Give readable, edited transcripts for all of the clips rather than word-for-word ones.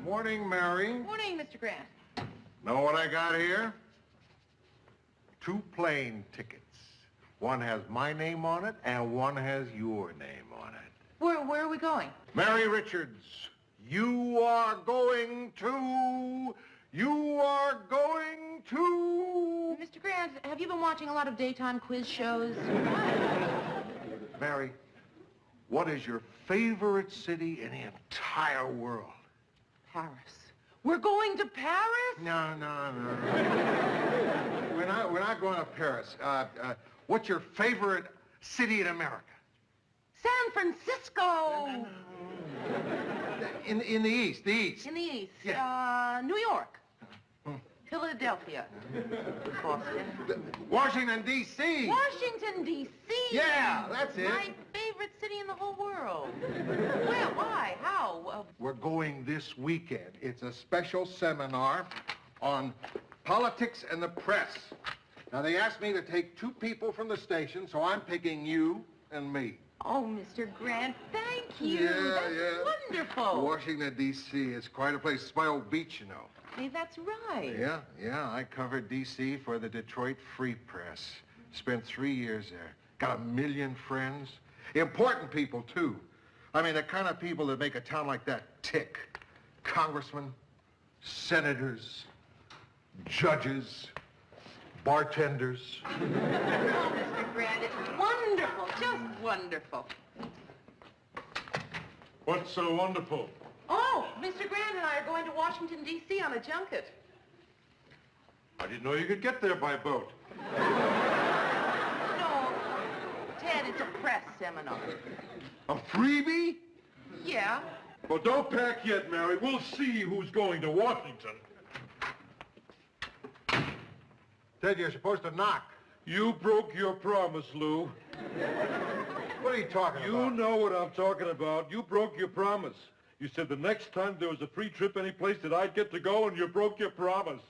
Morning, Mary. Morning, Mr. Grant. Know what I got here? 2 plane tickets. One has my name on it, and one has your name on it. Where are we going? Mary Richards, you are going to... Mr. Grant, have you been watching a lot of daytime quiz shows? Mary, what is your favorite city in the entire world? Paris. We're going to Paris? No. We're not going to Paris. What's your favorite city in America? San Francisco. In the East, In the East. Yeah. New York. Philadelphia. Boston. Washington, D.C. Washington, D.C. Yeah, that's it. My favorite city in the whole world. Where? Why? How? We're going this weekend. It's a special seminar on politics and the press. Now, they asked me to take 2 people from the station, so I'm picking you and me. Oh, Mr. Grant, thank you. Yeah. Wonderful. Washington, D.C. is quite a place. It's my old beach, you know. Hey, that's right. Yeah. I covered D.C. for the Detroit Free Press. Spent 3 years there. Got 1 million friends. Important people, too. I mean, the kind of people that make a town like that tick. Congressmen, senators, judges, bartenders. Oh, Mr. Grant, it's wonderful, just wonderful. What's so wonderful? Oh, Mr. Grant and I are going to Washington, D.C. on a junket. I didn't know you could get there by boat. No, Ted, it's a press seminar. A freebie? Yeah. Well, don't pack yet, Mary. We'll see who's going to Washington. Ted, you're supposed to knock. You broke your promise, Lou. What are you talking about? You know what I'm talking about. You broke your promise. You said the next time there was a free trip any place that I'd get to go, and you broke your promise.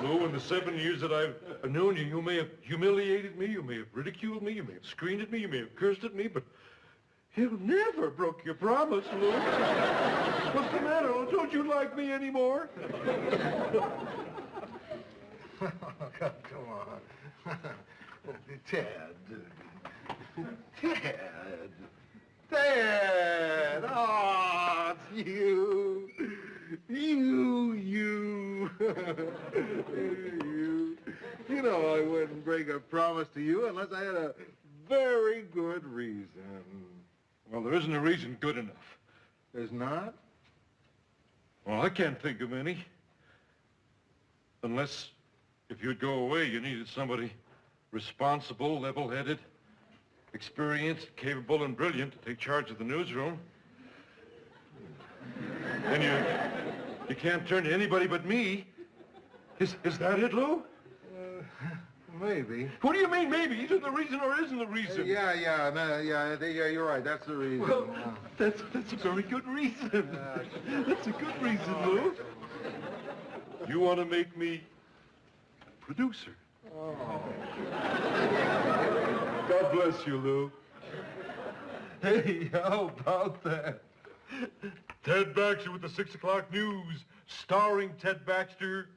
Lou, in the 7 years that I've known you, you may have humiliated me, you may have ridiculed me, you may have screamed at me, you may have cursed at me, but you never broke your promise, Lou. What's the matter? Don't you like me anymore? Come on. Ted. Oh, it's you. You. You know I wouldn't break a promise to you unless I had a very good reason. Well, there isn't a reason good enough. There's not? Well, I can't think of any. Unless, if you'd go away, you needed somebody responsible, level-headed, experienced, capable, and brilliant to take charge of the newsroom. And you can't turn to anybody but me. Is that it, Lou? Maybe. What do you mean, maybe? Either the reason or isn't the reason? Yeah, you're right. That's the reason. Well, that's a very good reason. That's a good reason, Lou. You want to make me producer. Oh. God bless you, Lou. Hey, how about that? Ted Baxter with the 6 o'clock news, starring Ted Baxter,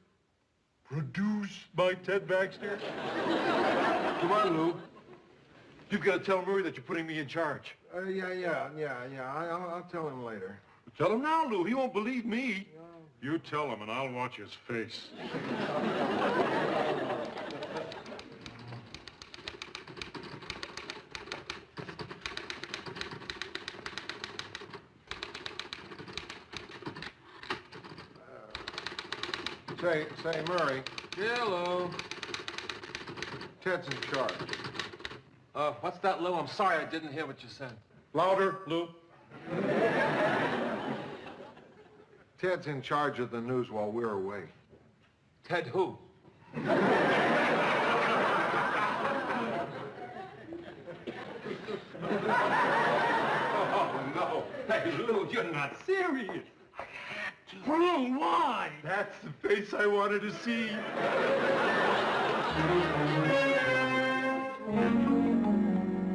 produced by Ted Baxter. Come on, Lou. You've got to tell Murray that you're putting me in charge. Yeah. I'll tell him later. Tell him now, Lou. He won't believe me. You tell him, and I'll watch his face. Say, Murray, Yeah, Lou. Ted's in charge. What's that, Lou? I'm sorry I didn't hear what you said. Louder, Lou. Ted's in charge of the news while we're away. Ted who? Oh, no. Hey, Lou, you're not serious. I had to. Oh, why? That's the face I wanted to see.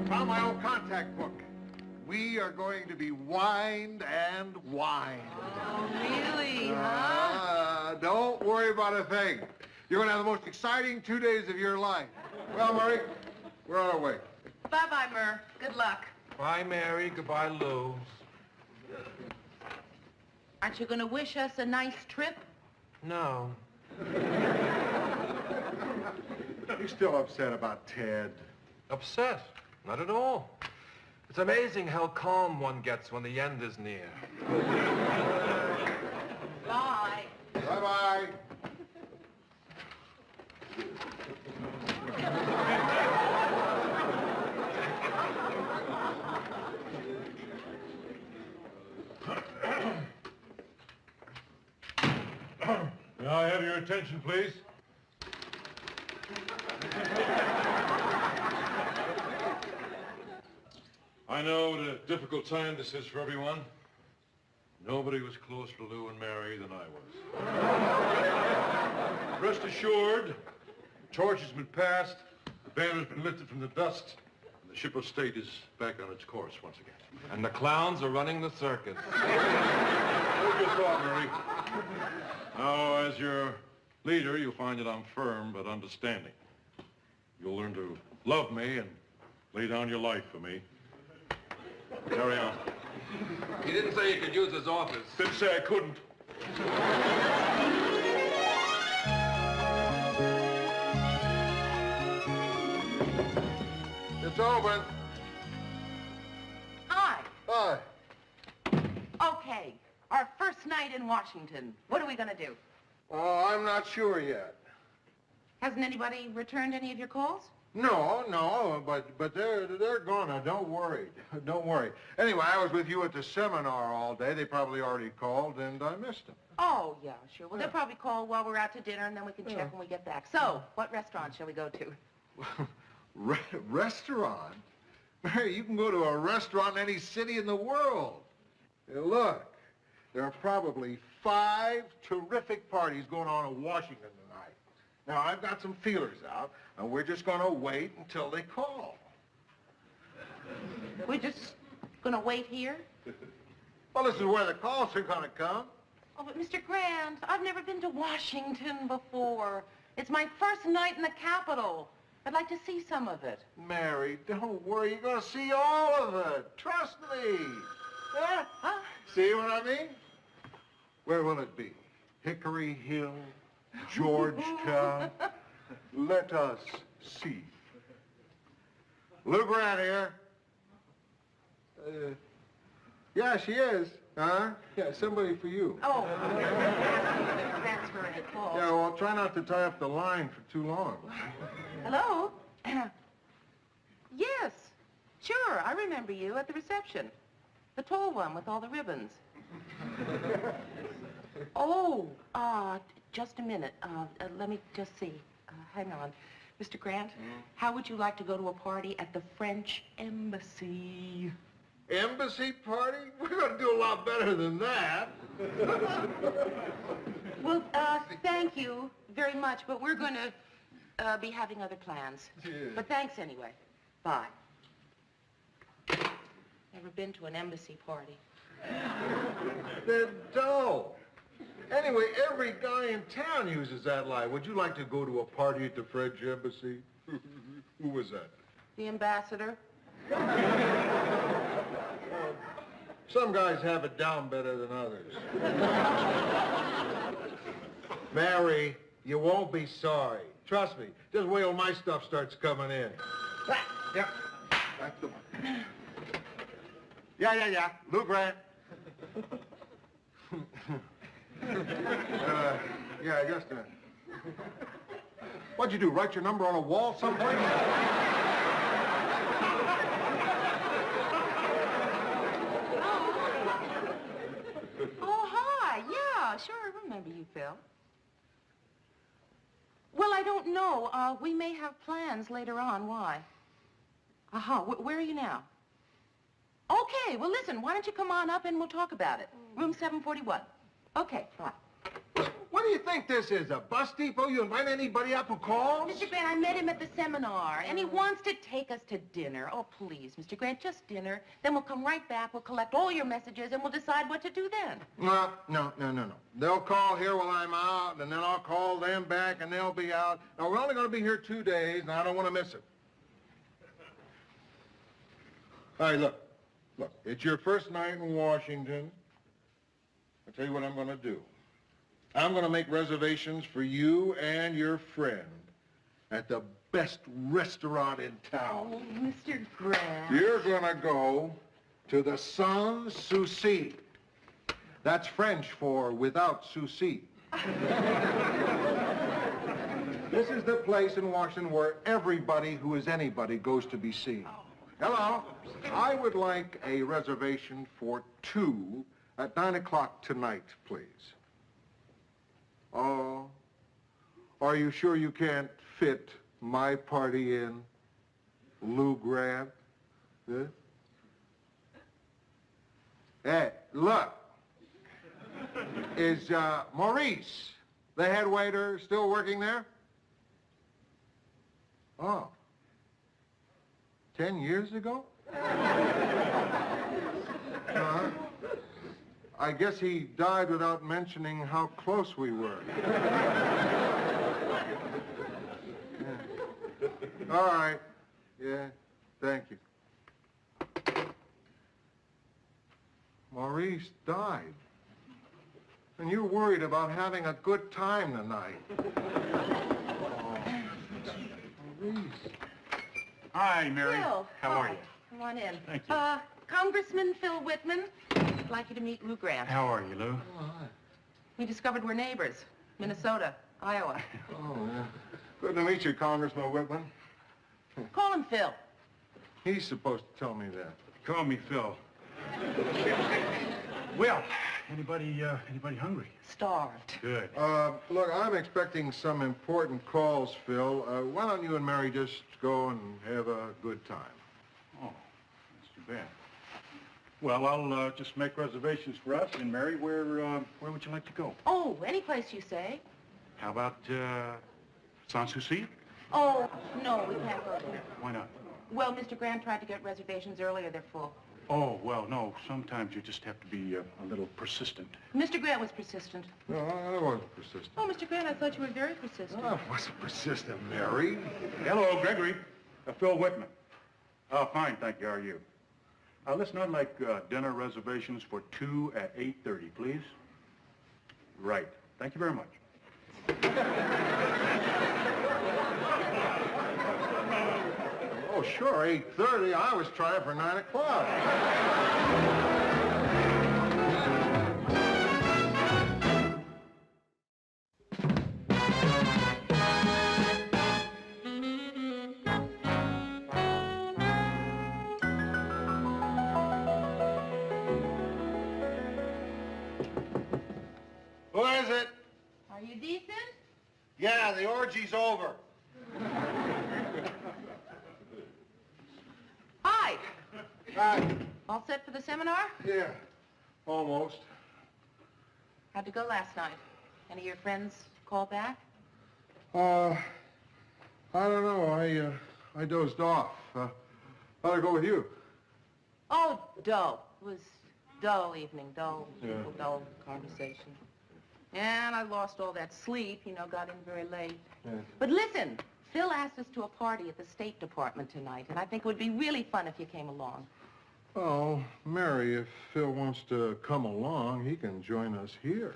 Found my old contact book. we are going to be wined and wined. Oh, really, huh? Don't worry about a thing. You're going to have the most exciting 2 days of your life. Well, Murray, we're on our way. Bye-bye, Mur. Good luck. Bye, Mary. Goodbye, Lou. Aren't you going to wish us a nice trip? No. You're still upset about Ted. Upset? Not at all. It's amazing how calm one gets when the end is near. Bye. Bye-bye. May I have your attention, please? I know what a difficult time this is for everyone. Nobody was closer to Lou and Mary than I was. Rest assured, the torch has been passed, the banner has been lifted from the dust, and the ship of state is back on its course once again. And the clowns are running the circus. Hold your thought, Mary. Now, as your leader, you'll find that I'm firm but understanding. You'll learn to love me and lay down your life for me. Carry on. He didn't say you could use his office. Didn't say I couldn't. It's open. Hi. Hi. Okay, our first night in Washington. What are we going to do? Oh, I'm not sure yet. Hasn't anybody returned any of your calls? No, but they're gonna. Don't worry. Don't worry. Anyway, I was with you at the seminar all day. They probably already called, and I missed them. Oh, yeah, sure. Well, they'll probably call while we're out to dinner, and then we can check when we get back. So, what restaurant shall we go to? Restaurant? Mary, you can go to a restaurant in any city in the world. Hey, look, there are probably 5 terrific parties going on in Washington tonight. Now, I've got some feelers out, and we're just going to wait until they call. We're just going to wait here? Well, this is where the calls are going to come. Oh, but Mr. Grant, I've never been to Washington before. It's my first night in the Capitol. I'd like to see some of it. Mary, don't worry. You're going to see all of it. Trust me. Huh? See what I mean? Where will it be? Hickory Hill? Georgetown? Let us see. Lou Grant here. Yeah, she is. Huh? Yeah, somebody for you. Oh, transfer any calls. Yeah, well, try not to tie up the line for too long. Hello? Yes, sure, I remember you at the reception. The tall one with all the ribbons. Oh, just a minute. Let me just see. Hang on. Mr. Grant, how would you like to go to a party at the French Embassy? Embassy party? We're going to do a lot better than that. Well, thank you very much, but we're going to be having other plans. Yeah. But thanks anyway. Bye. Never been to an embassy party. They're dull. Anyway, every guy in town uses that lie. Would you like to go to a party at the French Embassy? Who was that? The ambassador? Some guys have it down better than others. Mary, you won't be sorry. Trust me. Just wait till my stuff starts coming in. Yeah. That's the one. Yeah. Lou Grant. Yeah, just a minute. What'd you do, write your number on a wall someplace? Oh, hi. Yeah, sure, I remember you, Phil. Well, I don't know. We may have plans later on. Why? Where are you now? Okay, well, listen, why don't you come on up and we'll talk about it. Room 741. Okay, bye. What What do you think this is, a bus depot? You invite anybody up who calls? Mr. Grant, I met him at the seminar, and he wants to take us to dinner. Oh, please, Mr. Grant, just dinner. Then we'll come right back, we'll collect all your messages, and we'll decide what to do then. No. They'll call here while I'm out, and then I'll call them back, and they'll be out. Now, we're only going to be here 2 days, and I don't want to miss it. All right, look, it's your first night in Washington. I'll tell you what I'm going to do. I'm going to make reservations for you and your friend at the best restaurant in town. Oh, Mr. Grant. You're going to go to the Sans Souci. That's French for without souci. This is the place in Washington where everybody who is anybody goes to be seen. Hello. I would like a reservation for 2 at 9 o'clock tonight, please. Oh, are you sure you can't fit my party in, Lou Grant? Huh? Hey, look. Is Maurice, the head waiter, still working there? Oh. 10 years ago? I guess he died without mentioning how close we were. Yeah. All right. Yeah, thank you. Maurice died. And you're worried about having a good time tonight. Oh, Maurice. Hi, Mary. Phil. How are you? Come on in. Thank you. Congressman Phil Whitman, I'd like you to meet Lou Grant. How are you, Lou? We discovered we're neighbors. Minnesota, Iowa. Oh, yeah. Good to meet you, Congressman Whitman. Call him Phil. He's supposed to tell me that. Call me Phil. Well, anybody hungry? Starved. Good. Look, I'm expecting some important calls, Phil. Why don't you and Mary just go and have a good time? Oh, that's too bad. Well, I'll just make reservations for us. And Mary, where would you like to go? Oh, any place you say. How about Sans Souci? Oh, no, we can't go there. Why not? Well, Mr. Grant tried to get reservations earlier. They're full. Oh, well, no. Sometimes you just have to be a little persistent. Mr. Grant was persistent. No, I wasn't persistent. Oh, Mr. Grant, I thought you were very persistent. I wasn't persistent, Mary. Hello, Gregory. Phil Whitman. Fine, thank you. How are you? Listen, I'd like dinner reservations for 2 at 8:30, please. Right. Thank you very much. Oh, sure, 8:30. I was trying for 9 o'clock. Who is it? Are you decent? Yeah, the orgy's over. Hi. Hi. All set for the seminar? Yeah, almost. How'd it go last night? Any of your friends call back? I don't know. I dozed off. How'd it go with you? Oh, dull. It was dull evening, dull, Yeah. dull conversation. And I lost all that sleep, got in very late. Yeah. But listen, Phil asked us to a party at the State Department tonight, and I think it would be really fun if you came along. Oh, Mary, if Phil wants to come along, he can join us here.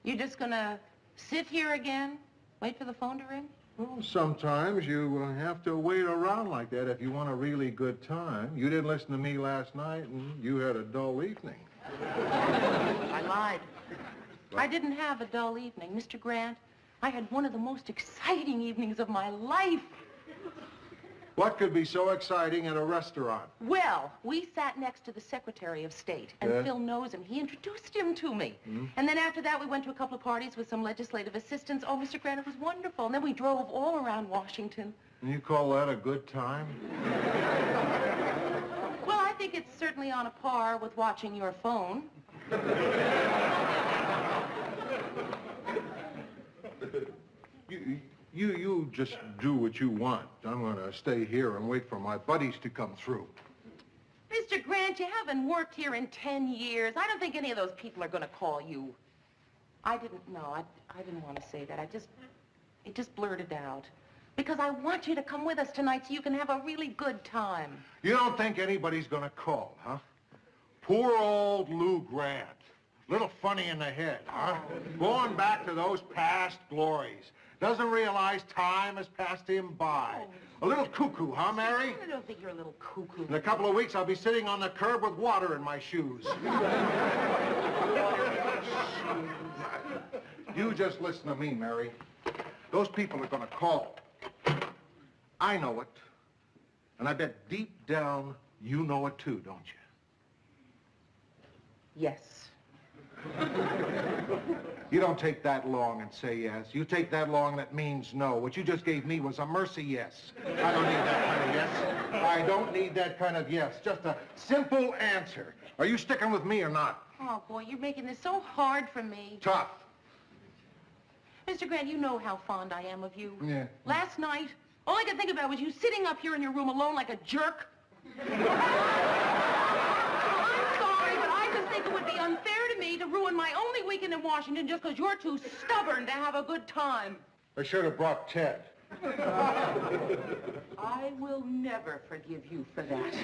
You just gonna sit here again? Wait for the phone to ring? Well, sometimes you have to wait around like that if you want a really good time. You didn't listen to me last night, and you had a dull evening. I lied. I didn't have a dull evening. Mr. Grant, I had one of the most exciting evenings of my life. What could be so exciting at a restaurant? Well, we sat next to the Secretary of State, and Yeah? Phil knows him. He introduced him to me. And then after that, we went to a couple of parties with some legislative assistants. Oh, Mr. Grant, it was wonderful. And then we drove all around Washington. And you call that a good time? Well, I think it's certainly on a par with watching your phone. You just do what you want. I'm gonna stay here and wait for my buddies to come through. Mr. Grant, you haven't worked here in 10 years. I don't think any of those people are going to call you. I didn't want to say that. It just blurted out. Because I want you to come with us tonight so you can have a really good time. You don't think anybody's gonna call, huh? Poor old Lou Grant. Little funny in the head, huh? Going back to those past glories. Doesn't realize time has passed him by. A little cuckoo, huh, Mary? I don't think you're a little cuckoo. In a couple of weeks, I'll be sitting on the curb with water in my shoes. You just listen to me, Mary. Those people are gonna call. I know it. And I bet deep down you know it too, don't you? Yes. You don't take that long and say yes. You take that long and it means no. What you just gave me was a mercy yes. I don't need that kind of yes. I don't need that kind of yes. Just a simple answer. Are you sticking with me or not? Oh, boy, you're making this so hard for me. Tough. Mr. Grant, you know how fond I am of you. Yeah. Last night, all I could think about was you sitting up here in your room alone like a jerk. I'm sorry, but I just think it would be unfair to me to ruin my only weekend in Washington just because you're too stubborn to have a good time. I should have brought Ted. I will never forgive you for that.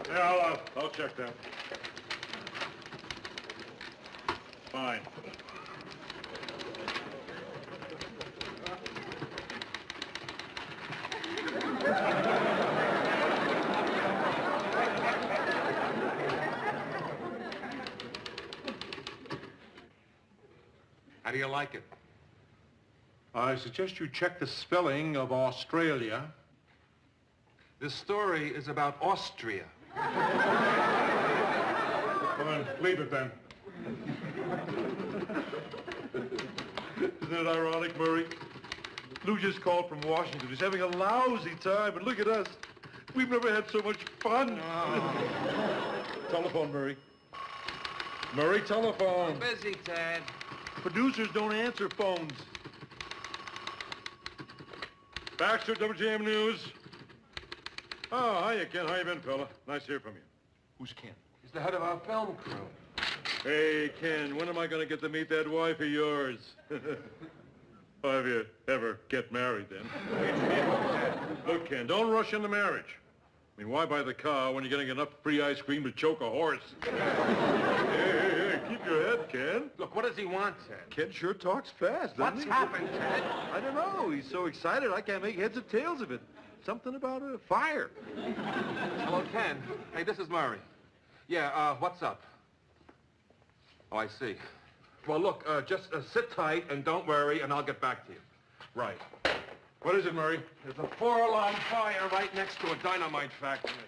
Yeah, I'll check that. Fine. How do you like it? I suggest you check the spelling of Australia. This story is about Austria. Come on, leave it then. Isn't it ironic, Murray? Lou just called from Washington. He's having a lousy time, and look at us. We've never had so much fun. Telephone, Murray. Murray, telephone. Busy, Ted. Producers don't answer phones. Baxter, WJM News. Oh, hiya, Ken. How you been, fella? Nice to hear from you. Who's Ken? He's the head of our film crew. Hey, Ken, when am I going to get to meet that wife of yours? Well, if you ever get married, then. Look, Ken, don't rush into marriage. I mean, why buy the car when you're getting enough free ice cream to choke a horse? Hey, keep your head, Ken. Look, what does he want, Ted? Ken sure talks fast, doesn't What's he? happened, Ted? I don't know. He's so excited I can't make heads or tails of it. Something about a fire. Hello, Ken. Hey, this is Murray. Yeah, what's up? Oh, I see. Well, look, just sit tight and don't worry, and I'll get back to you. Right. What is it, Murray? There's a 4-alarm fire right next to a dynamite factory.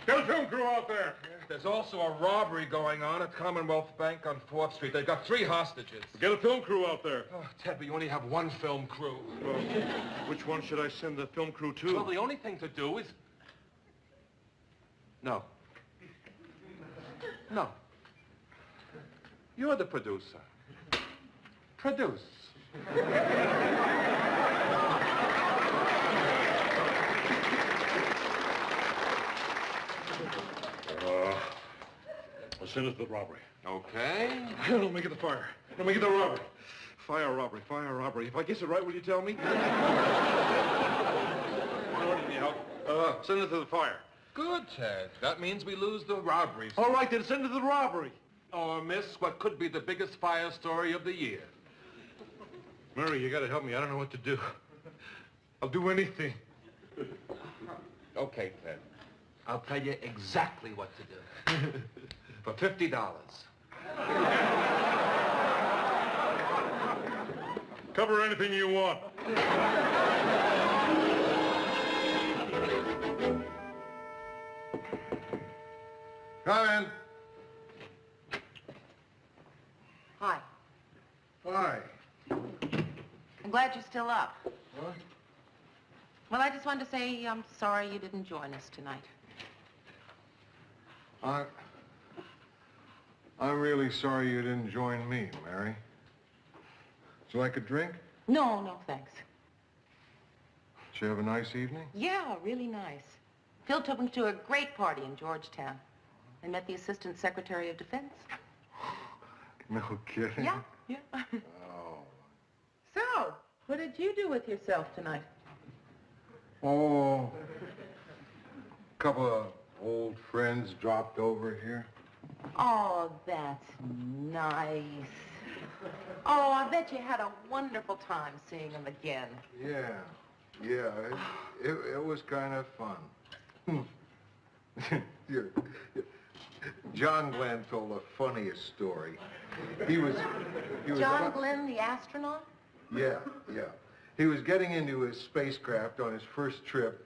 Get a film crew out there. There's also a robbery going on at Commonwealth Bank on 4th Street. They've got 3 hostages. Get a film crew out there. Oh, Ted, but you only have 1 film crew. Well, which one should I send the film crew to? Well, the only thing to do is... No. No. You're the producer. Produce. I'll send it to the robbery. Okay. Don't make it the fire. Don't make it the robbery. Fire robbery, fire robbery. If I guess it right, will you tell me? I don't need any help. Send it to the fire. Good, Ted. That means we lose the robberies. All right, then send it to the robbery. Or miss what could be the biggest fire story of the year. Murray, you gotta help me. I don't know what to do. I'll do anything. Okay, Ted. I'll tell you exactly what to do. For $50. Cover anything you want. Come in. Hi. Hi. I'm glad you're still up. What? Well, I just wanted to say I'm sorry you didn't join us tonight. I'm really sorry you didn't join me, Mary. Would you like a drink? No, no, thanks. Did you have a nice evening? Yeah, really nice. Phil took me to a great party in Georgetown. I met the Assistant Secretary of Defense. No kidding? Yeah. Oh. So, what did you do with yourself tonight? Oh, a couple of old friends dropped over here. Oh, that's nice. Oh, I bet you had a wonderful time seeing them again. Yeah, it was kind of fun. John Glenn told the funniest story. He was John Glenn, the astronaut? Yeah. He was getting into his spacecraft on his first trip,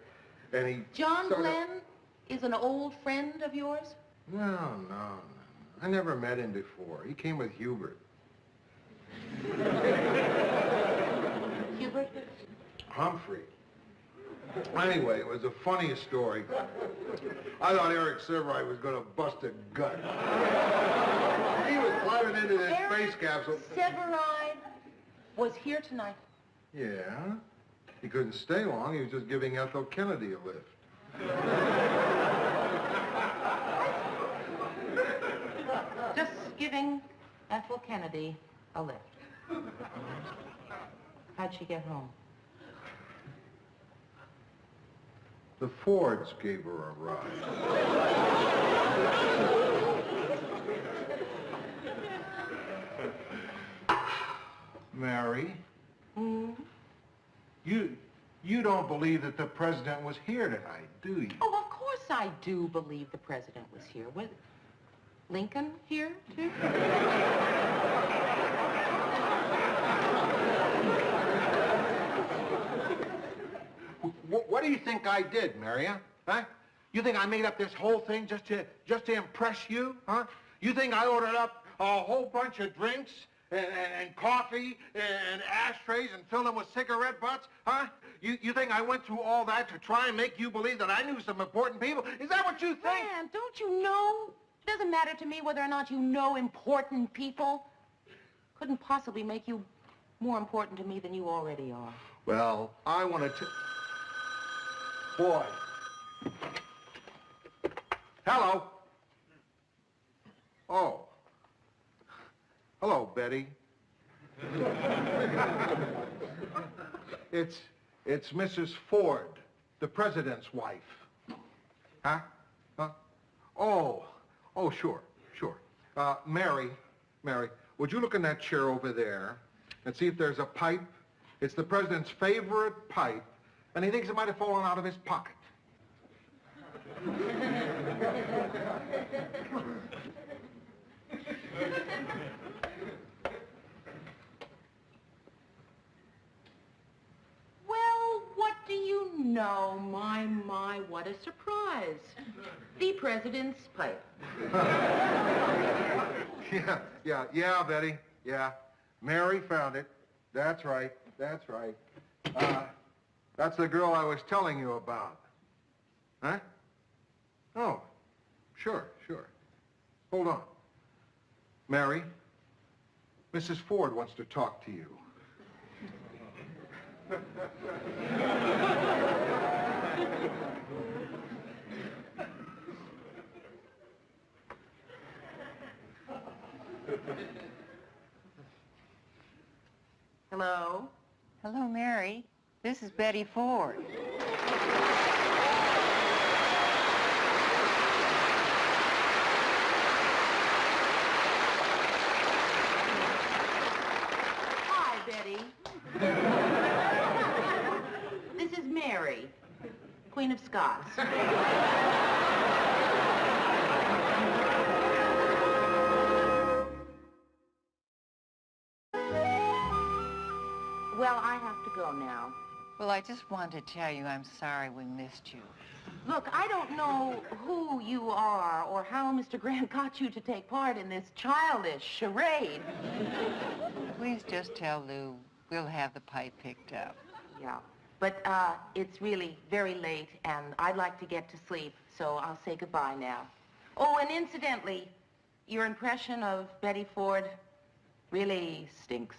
and he... John Glenn is an old friend of yours? No. I never met him before. He came with Hubert. Hubert? Humphrey. Anyway, it was the funniest story. I thought Eric Severide was going to bust a gut. He was climbing into this space capsule. Severide was here tonight. Yeah. He couldn't stay long. He was just giving Ethel Kennedy a lift. Just giving Ethel Kennedy a lift. How'd she get home? The Fords gave her a ride. Mary? Hmm? You don't believe that the president was here tonight, do you? Oh, of course I do believe the president was here. Was Lincoln here, too? What do you think I did, Maria? Huh? You think I made up this whole thing just to impress you? Huh? You think I ordered up a whole bunch of drinks and coffee and ashtrays and filled them with cigarette butts? Huh? You think I went through all that to try and make you believe that I knew some important people? Is that what you think? Man, don't you know? It doesn't matter to me whether or not you know important people. Couldn't possibly make you more important to me than you already are. Well, I want to... Boy. Hello. Oh. Hello, Betty. It's Mrs. Ford, the president's wife. Huh? Oh, sure. Mary, would you look in that chair over there and see if there's a pipe? It's the president's favorite pipe, and he thinks it might have fallen out of his pocket. Well, what do you know? My, what a surprise. The president's pipe. Yeah, Betty. Yeah. Mary found it. That's right. That's the girl I was telling you about. Huh? Oh, sure. Hold on. Mary, Mrs. Ford wants to talk to you. Hello? Hello, Mary. This is Betty Ford. Hi, Betty. This is Mary, Queen of Scots. Well, I have to go now. Well, I just wanted to tell you I'm sorry we missed you. Look, I don't know who you are or how Mr. Grant got you to take part in this childish charade. Please just tell Lou we'll have the pipe picked up. Yeah, but it's really very late, and I'd like to get to sleep, so I'll say goodbye now. Oh, and incidentally, your impression of Betty Ford really stinks.